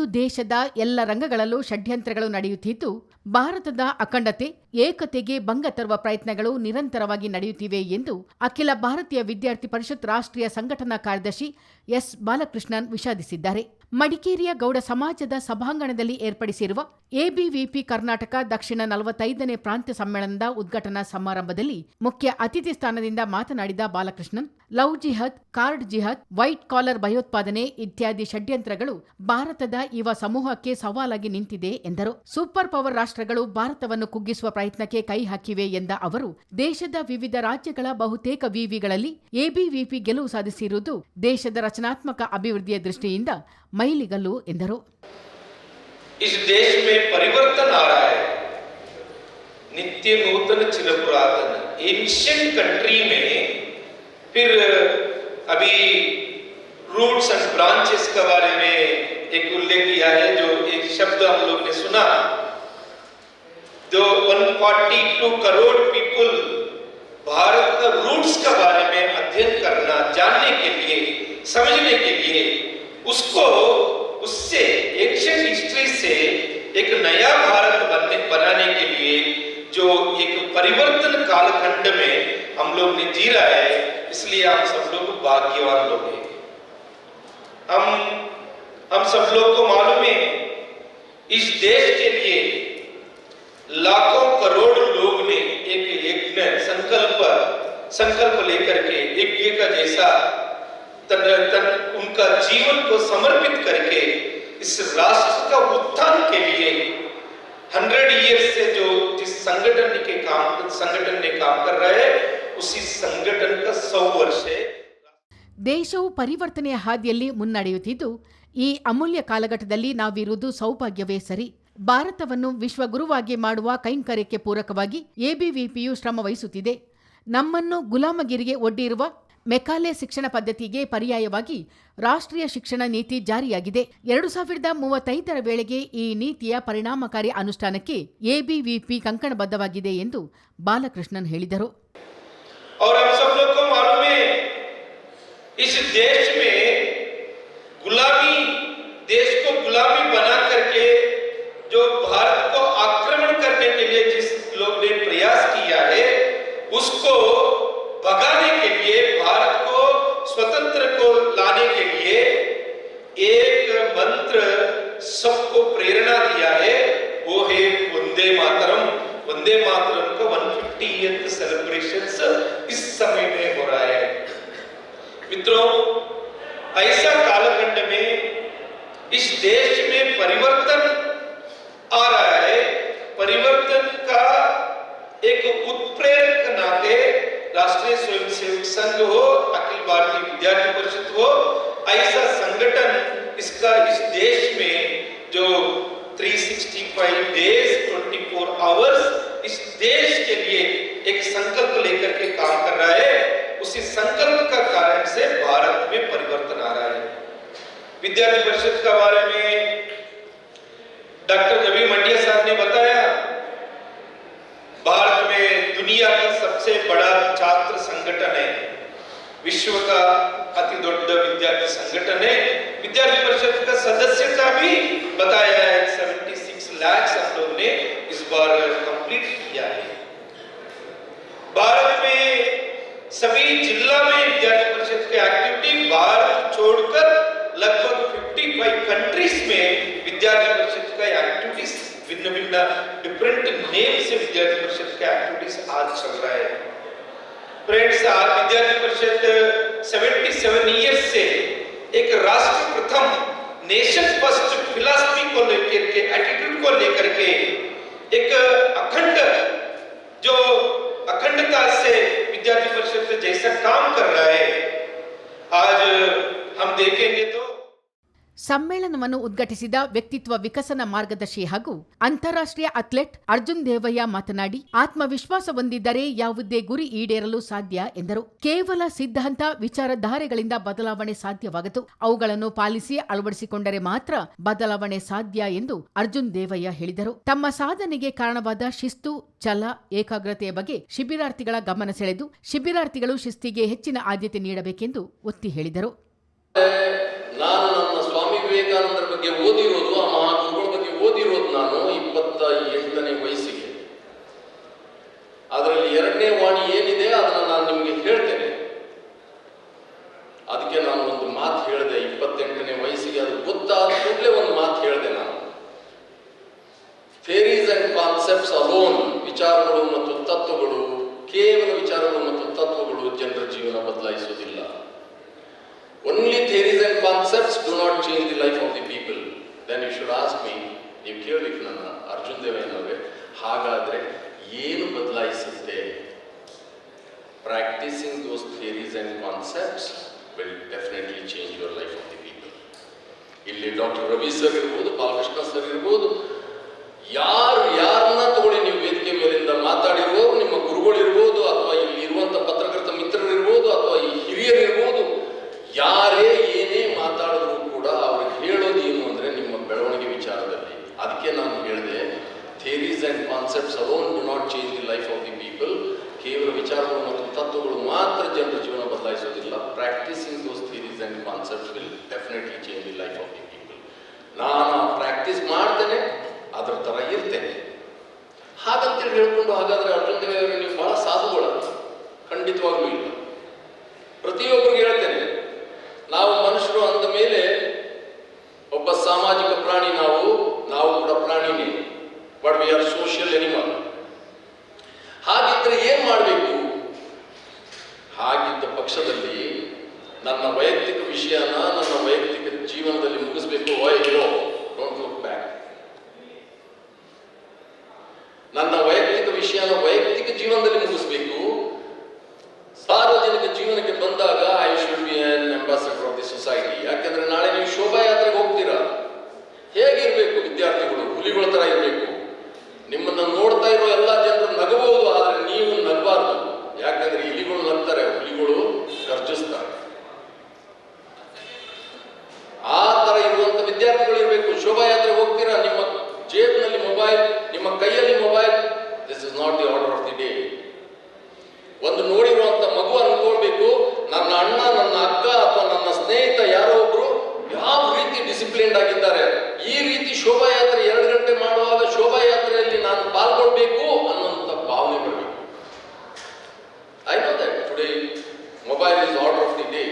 ಇಂದು ದೇಶದ ಎಲ್ಲ ರಂಗಗಳಲ್ಲೂ ಷಡ್ಯಂತ್ರಗಳು ನಡೆಯುತ್ತಿದ್ದು, ಭಾರತದ ಅಖಂಡತೆ, ಏಕತೆಗೆ ಭಂಗ ತರುವ ಪ್ರಯತ್ನಗಳು ನಿರಂತರವಾಗಿ ನಡೆಯುತ್ತಿವೆ ಎಂದು ಅಖಿಲ ಭಾರತೀಯ ವಿದ್ಯಾರ್ಥಿ ಪರಿಷತ್ ರಾಷ್ಟ್ರೀಯ ಸಂಘಟನಾ ಕಾರ್ಯದರ್ಶಿ ಎಸ್. ಬಾಲಕೃಷ್ಣನ್ ವಿಷಾದಿಸಿದ್ದಾರೆ. ಮಡಿಕೇರಿಯ ಗೌಡ ಸಮಾಜದ ಸಭಾಂಗಣದಲ್ಲಿ ಏರ್ಪಡಿಸಿರುವ ಎಬಿವಿಪಿ ಕರ್ನಾಟಕ ದಕ್ಷಿಣ 45ನೇ ಪ್ರಾಂತ್ಯ ಸಮ್ಮೇಳನದ ಉದ್ಘಾಟನಾ ಸಮಾರಂಭದಲ್ಲಿ ಮುಖ್ಯ ಅತಿಥಿ ಸ್ಥಾನದಿಂದ ಮಾತನಾಡಿದ ಬಾಲಕೃಷ್ಣನ್, ಲವ್ ಜಿಹಾದ್, ಕಾರ್ಡ್ ಜಿಹಾದ್, ವೈಟ್ ಕಾಲರ್ ಭಯೋತ್ಪಾದನೆ ಇತ್ಯಾದಿ ಷಡ್ಯಂತ್ರಗಳು ಭಾರತದ ಯುವ ಸಮೂಹಕ್ಕೆ ಸವಾಲಾಗಿ ನಿಂತಿದೆ ಎಂದರು. ಸೂಪರ್ ಪವರ್ ರಾಷ್ಟ್ರಗಳು ಭಾರತವನ್ನು ಕುಗ್ಗಿಸುವ ಪ್ರಯತ್ನಕ್ಕೆ ಕೈ ಹಾಕಿವೆ ಎಂದ ಅವರು, ದೇಶದ ವಿವಿಧ ರಾಜ್ಯಗಳ ಬಹುತೇಕ ವಿವಿಗಳಲ್ಲಿ ಎಬಿವಿಪಿ ಗೆಲುವು ಸಾಧಿಸಿರುವುದು ದೇಶದ ರಚನಾತ್ಮಕ ಅಭಿವೃದ್ಧಿಯ ದೃಷ್ಟಿಯಿಂದ ಮೈಲಿಗಲ್ಲು ಎಂದರು. इस देश में परिवर्तन आ रहा है, नित्य नूतन चिर पुरातन एंशिएंट कंट्री में फिर अभी रूट्स एंड ब्रांचेस के बारे में एक उल्लेख किया है, जो एक शब्द हम लोग ने सुना, जो 142 करोड़ पीपल भारत का रूट्स के बारे में अध्ययन करना, जानने के लिए, समझने के लिए, उसको उससे एंशिएंट हिस्ट्री से एक नया भारत बनाने के लिए जो एक परिवर्तन कालखंड में हम लोग ने जी रहा है, इसलिए हम सब लोग भाग्यवान लोग हैं. हम सब लोग को मालूम है, इस देश के लिए लाखों करोड़ लोग ने एक यज्ञ संकल्प लेकर के यज्ञ का जैसा उनका जीवन को समर्पित करके इस राष्ट्र का उत्थान के लिए 100 ईयर्स से जो जिस संगठन ने काम कर रहा है, उसी संगठन का 100 वर्ष है. ದೇಶವು ಪರಿವರ್ತನೆಯ ಹಾದಿಯಲ್ಲಿ ಮುನ್ನಡೆಯುತ್ತಿದ್ದು, ಈ ಅಮೂಲ್ಯ ಕಾಲಘಟ್ಟದಲ್ಲಿ ನಾವಿರುವುದು ಸೌಭಾಗ್ಯವೇ ಸರಿ. ಭಾರತವನ್ನು ವಿಶ್ವಗುರುವಾಗಿ ಮಾಡುವ ಕೈಂಕರ್ಯಕ್ಕೆ ಪೂರಕವಾಗಿ ಎಬಿವಿಪಿಯು ಶ್ರಮ ವಹಿಸುತ್ತಿದೆ. ನಮ್ಮನ್ನು ಗುಲಾಮಗಿರಿಗೆ ಒಡ್ಡಿರುವ ಮೆಕಾಲೆ ಶಿಕ್ಷಣ ಪದ್ಧತಿಗೆ ಪರ್ಯಾಯವಾಗಿ ರಾಷ್ಟ್ರೀಯ ಶಿಕ್ಷಣ ನೀತಿ ಜಾರಿಯಾಗಿದೆ. 2035ರ ವೇಳೆಗೆ ಈ ನೀತಿಯ ಪರಿಣಾಮಕಾರಿ ಅನುಷ್ಠಾನಕ್ಕೆ ಎಬಿವಿಪಿ ಕಂಕಣಬದ್ಧವಾಗಿದೆ ಎಂದು ಬಾಲಕೃಷ್ಣನ್ ಹೇಳಿದರು. भगाने के लिए, भारत को स्वतंत्र को लाने के लिए एक मंत्र सबको प्रेरणा दिया है, वो है वंदे मातरम. वंदे मातरम का 150th सेलिब्रेशंस इस समय में हो रहा है. मित्रों, ऐसा कालखंड में इस देश में परिवर्तन आ रहा है. परिवर्तन का एक उत्प्रेरक नाते राष्ट्रीय स्वयंसेवक संघ हो, अखिल भारतीय विद्यार्थी परिषद हो, ऐसा संगठन इसका इस देश में जो 365 डेज 24 आवर्स इस देश के लिए एक संकल्प लेकर के काम कर रहा है. उसी संकल्प का कारण से भारत में परिवर्तन आ रहा है. विद्यार्थी परिषद के बारे में डॉक्टर रवि मंडिया साहब ने बताया, भारत में दुनिया का सबसे बड़ा छात्र संगठन है, विश्व का अति दೊಡ್ಡ विद्यार्थी संगठन है. विद्यार्थी परिषद का सदस्यता भी बताया है, 76 लाख हम लोग ने इस बार कंप्लीट किया है. भारत में सभी जिला में विद्यार्थी परिषद की एक्टिविटी, भारत छोड़कर लगभग 55 कंट्रीज में विद्यार्थी परिषद का एक्टिविटीज भिन्न डिफरेंट नेम से विद्यार्थी परिषद के एक्टिविटीज आज चल रहा है. फ्रेंड्स, आज विद्यार्थी परिषद 77 ईयर्स से एक राष्ट्र प्रथम नेशन फर्स्ट फिलॉसफी को लेकर के, एटीट्यूड को लेकर के एक अखंडता से विद्यार्थी परिषद जैसा काम कर रहा है, आज हम देखेंगे तो. ಸಮ್ಮೇಳನವನ್ನು ಉದ್ಘಾಟಿಸಿದ ವ್ಯಕ್ತಿತ್ವ ವಿಕಸನ ಮಾರ್ಗದರ್ಶಿ ಹಾಗೂ ಅಂತಾರಾಷ್ಟ್ರೀಯ ಅಥ್ಲೆಟ್ ಅರ್ಜುನ್ ದೇವಯ್ಯ ಮಾತನಾಡಿ, ಆತ್ಮವಿಶ್ವಾಸ ಹೊಂದಿದ್ದರೆ ಯಾವುದೇ ಗುರಿ ಈಡೇರಲು ಸಾಧ್ಯ ಎಂದರು. ಕೇವಲ ಸಿದ್ಧಾಂತ ವಿಚಾರಧಾರೆಗಳಿಂದ ಬದಲಾವಣೆ ಸಾಧ್ಯವಾಗದು, ಅವುಗಳನ್ನು ಪಾಲಿಸಿ ಅಳವಡಿಸಿಕೊಂಡರೆ ಮಾತ್ರ ಬದಲಾವಣೆ ಸಾಧ್ಯ ಎಂದು ಅರ್ಜುನ್ ದೇವಯ್ಯ ಹೇಳಿದರು. ತಮ್ಮ ಸಾಧನೆಗೆ ಕಾರಣವಾದ ಶಿಸ್ತು, ಛಲ, ಏಕಾಗ್ರತೆಯ ಬಗ್ಗೆ ಶಿಬಿರಾರ್ಥಿಗಳ ಗಮನ ಸೆಳೆದು ಶಿಬಿರಾರ್ಥಿಗಳು ಶಿಸ್ತಿಗೆ ಹೆಚ್ಚಿನ ಆದ್ಯತೆ ನೀಡಬೇಕೆಂದು ಒತ್ತಿ ಹೇಳಿದರು. ನಾನು ನಮ್ಮ ಸ್ವಾಮಿ ವಿವೇಕಾನಂದರ ಬಗ್ಗೆ ಓದಿರೋದು, ಆ ಮಹಾಗುರುಗಳ ಬಗ್ಗೆ ಓದಿರೋದು ನಾನು 28ನೇ ವಯಸ್ಸಿಗೆ. ಅದರಲ್ಲಿ 2ನೇ ವಾಣಿ ಏನಿದೆ ಅದನ್ನು ನಾನು ನಿಮಗೆ ಹೇಳ್ತೇನೆ. ಅದಕ್ಕೆ ನಾನು ಒಂದು ಮಾತು ಹೇಳಿದೆ 28ನೇ ವಯಸ್ಸಿಗೆ. ಅದು ಗೊತ್ತಾದ ಕೂಡಲೇ ಒಂದು ಮಾತು ಹೇಳಿದೆ ನಾನು. ಥಿಯರೀಸ್ ಅಂಡ್ ಕಾನ್ಸೆಪ್ಟ್ಸ್ ಅಲೋನ್, ವಿಚಾರಗಳು ಮತ್ತು ತತ್ವಗಳು, ಕೇವಲ ವಿಚಾರಗಳು ಮತ್ತು ತತ್ವಗಳು ಜನರ ಜೀವನ ಬದಲಾಯಿಸುವುದಿಲ್ಲ. Only theories and concepts do not change the life of the people. Then you should ask me, ನೀವು ಕೇಳಬೇಕು ನನ್ನ ಅರ್ಜುನ್ ದೇವೇನವರೇ, ಹಾಗಾದ್ರೆ ಏನು ಬದಲಾಯಿಸುತ್ತೆ? Practicing those theories and concepts will definitely change your life of the people. ಇಲ್ಲಿ ಡಾಕ್ಟರ್ ರವಿ ಸರ್ ಇರ್ಬೋದು, Balakrishna sir ಇರ್ಬೋದು, ಯಾರನ್ನ ತಗೊಳ್ಳಿ, ನೀವು ವೇದಿಕೆ ಮೇಲಿಂದ ಮಾತಾಡಿರ್ಬೋದು, ನಿಮ್ಮ ಗುರುಗಳಿರ್ಬೋದು, ಅಥವಾ ಇಲ್ಲಿ ಇರುವಂತ ಪತ್ರಕರ್ತ ಮಿತ್ರರಿರ್ಬೋದು, ಅಥವಾ ಈ ಹಿರಿಯರಿರ್ಬೋದು, ಯಾರೇ ಏನೇ ಮಾತಾಡಿದ್ರು ಕೂಡ ಅವ್ರಿಗೆ ಹೇಳೋದು ಏನು ಅಂದ್ರೆ ನಿಮ್ಮ ಬೆಳವಣಿಗೆ ವಿಚಾರದಲ್ಲಿ. ಅದಕ್ಕೆ ನಾನು ಹೇಳಿದೆ, theories and concepts alone do not change the life of the people. ಕೇವಲ ವಿಚಾರಗಳು ಮತ್ತು ತತ್ವಗಳು ಮಾತ್ರ ಜನರ ಜೀವನ ಬದಲಾಯಿಸೋದಿಲ್ಲ. Practising those theories and concepts will definitely change the life of the people. ನಾನು ಪ್ರಾಕ್ಟೀಸ್ ಮಾಡ್ತೇನೆ, ಅದರ ಥರ ಇರ್ತೇನೆ. ಹಾಗಂತೇಳಿ ಹೇಳ್ಕೊಂಡು ಹಾಗಾದ್ರೆ ಅರ್ಜುನ್ ದೇವೇಗೌಡರು ನೀವು ಬಹಳ ಸಾಧುಗಳಲ್ಲ, ಖಂಡಿತವಾಗ್ಲೂ ಇಲ್ಲ. ಪ್ರತಿಯೊಬ್ಬರಿಗೆ ಹೇಳ್ತೇನೆ, ನಾವು ಮನುಷ್ಯರು ಅಂದ ಮೇಲೆ ಒಬ್ಬ ಸಾಮಾಜಿಕ ಪ್ರಾಣಿ, ನಾವು ಕೂಡ ಪ್ರಾಣಿನೇ. But we are social animal. ಹಾಗಿದ್ರೆ ಏನ್ ಮಾಡಬೇಕು? ಹಾಗಿದ್ದ ಪಕ್ಷದಲ್ಲಿ ನನ್ನ ವೈಯಕ್ತಿಕ ವಿಷಯನ ನನ್ನ ವೈಯಕ್ತಿಕ ಜೀವನದಲ್ಲಿ ಮುಗಿಸ್ಬೇಕು. Why hero don't look back. ನನ್ನ ವೈಯಕ್ತಿಕ ವಿಷಯನ ವೈಯಕ್ತಿಕ ಜೀವನದಲ್ಲಿ ಮುಗಿಸ್ಬೇಕು. ಸಾರ್ವಜನಿಕ ಜೀವನಕ್ಕೆ ಬಂದಾಗ I should be an ambassador of the society. ಯಾಕಂದ್ರೆ ನಾಳೆ ನೀವು ಶೋಭಾಯಾತ್ರೆಗೆ ಹೋಗ್ತೀರಾ, ಹೇಗಿರ್ಬೇಕು? ವಿದ್ಯಾರ್ಥಿಗಳು ಹುಲಿಗಳ ತರ ಇರಬೇಕು. ನಿಮ್ಮನ್ನು ನೋಡ್ತಾ ಇರೋ ಎಲ್ಲ ಜನರು ನಗಬಹುದು, ಆದ್ರೆ ನೀವು ನಗಬಾರ್ದು. ಯಾಕಂದ್ರೆ ಇಲಿಗಳು ನಗ್ತಾರೆ, ಹುಲಿಗಳು ಗರ್ಜಿಸ್ತಾರೆ. ಆ ತರ ಇರುವಂತ ವಿದ್ಯಾರ್ಥಿಗಳು ಇರಬೇಕು. ಶೋಭಾಯಾತ್ರೆಗೆ ಹೋಗ್ತೀರಾ, ನಿಮ್ಮ ಜೇಬಿನಲ್ಲಿ ಮೊಬೈಲ್, ನಿಮ್ಮ ಕೈಯಲ್ಲಿ mobile. This is not the order of the day. ಒಂದು ನೋಡಿರುವಂತ ಮಗು ಅನ್ಕೊಳ್ಬೇಕು, ನನ್ನ ಅಣ್ಣ, ನನ್ನ ಅಕ್ಕ ಅಥವಾ ನನ್ನ ಸ್ನೇಹಿತ ಯಾರೋ ಒಬ್ರು ಯಾವ ರೀತಿ ಡಿಸಿಪ್ಲಿನ್ಡ್ ಆಗಿದ್ದಾರೆ. ಈ ರೀತಿ ಶೋಭಾಯಾತ್ರೆ 2 ಗಂಟೆ ಮಾಡುವಾಗ ಶೋಭಾಯಾತ್ರೆಯಲ್ಲಿ ನಾನು ಪಾಲ್ಗೊಳ್ಬೇಕು ಅನ್ನೋಂಥ ಭಾವನೆ ಬರಬೇಕು. I know that today mobile is order of the day.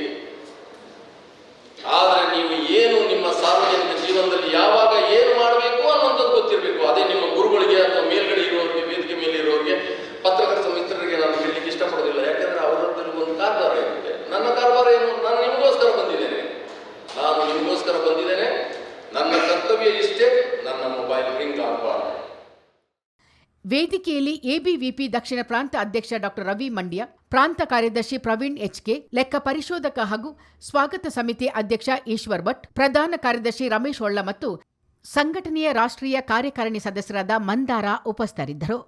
ಆದ್ರೆ ನೀವು ಏನು ನಿಮ್ಮ ಸಾರ್ವಜನಿಕ ಜೀವನದಲ್ಲಿ ಯಾವಾಗ ಏನು ಮಾಡಬೇಕು ಅನ್ನೋಂಥದ್ದು ಗೊತ್ತಿರಬೇಕು. ಅದೇ ನಿಮ್ಮ ಗುರುಗಳಿಗೆ ಅಥವಾ ಮೇಲ್ಗಡೆ ಇರೋರಿಗೆ, ವೇದಿಕೆ ಮೇಲೆ ಇರೋರಿಗೆ, ಪತ್ರಕರ್ತ ಮಿತ್ರರಿಗೆ ನಾನು ಹೇಳಲಿಕ್ಕೆ ಇಷ್ಟಪಡೋದಿಲ್ಲ. ಯಾಕಂದ್ರೆ ಅವರಲ್ಲಿ ಒಂದು ಕಾರ್ಬಾರ ಇರುತ್ತೆ. ನನ್ನ ಕಾರ್ಬಾರ ಏನು? ನಾನು ನಿಮಗೋಸ್ಕರ ಬಂದಿದ್ದೇನೆ. ನನ್ನ ಕರ್ತವ್ಯ ಇಷ್ಟೇ, ನನ್ನ ಮೊಬೈಲ್ ರಿಂಗ್ ಆಗಬಾರ್ದು. ವೇದಿಕೆಯಲ್ಲಿ ಎಬಿವಿಪಿ ದಕ್ಷಿಣ ಪ್ರಾಂತ ಅಧ್ಯಕ್ಷ ಡಾಕ್ಟರ್ ರವಿ ಮಂಡ್ಯ, ಪ್ರಾಂತ ಕಾರ್ಯದರ್ಶಿ ಪ್ರವೀಣ್ ಎಚ್ಕೆ, ಲೆಕ್ಕ ಪರಿಶೋಧಕ ಹಾಗೂ ಸ್ವಾಗತ ಸಮಿತಿ ಅಧ್ಯಕ್ಷ ಈಶ್ವರ್ ಭಟ್, ಪ್ರಧಾನ ಕಾರ್ಯದರ್ಶಿ ರಮೇಶ್ ಹೊಳ್ಳ ಮತ್ತು ಸಂಘಟನೆಯ ರಾಷ್ಟ್ರೀಯ ಕಾರ್ಯಕಾರಿಣಿ ಸದಸ್ಯರಾದ ಮಂದಾರ ಉಪಸ್ಥಿತರಿದ್ದರು.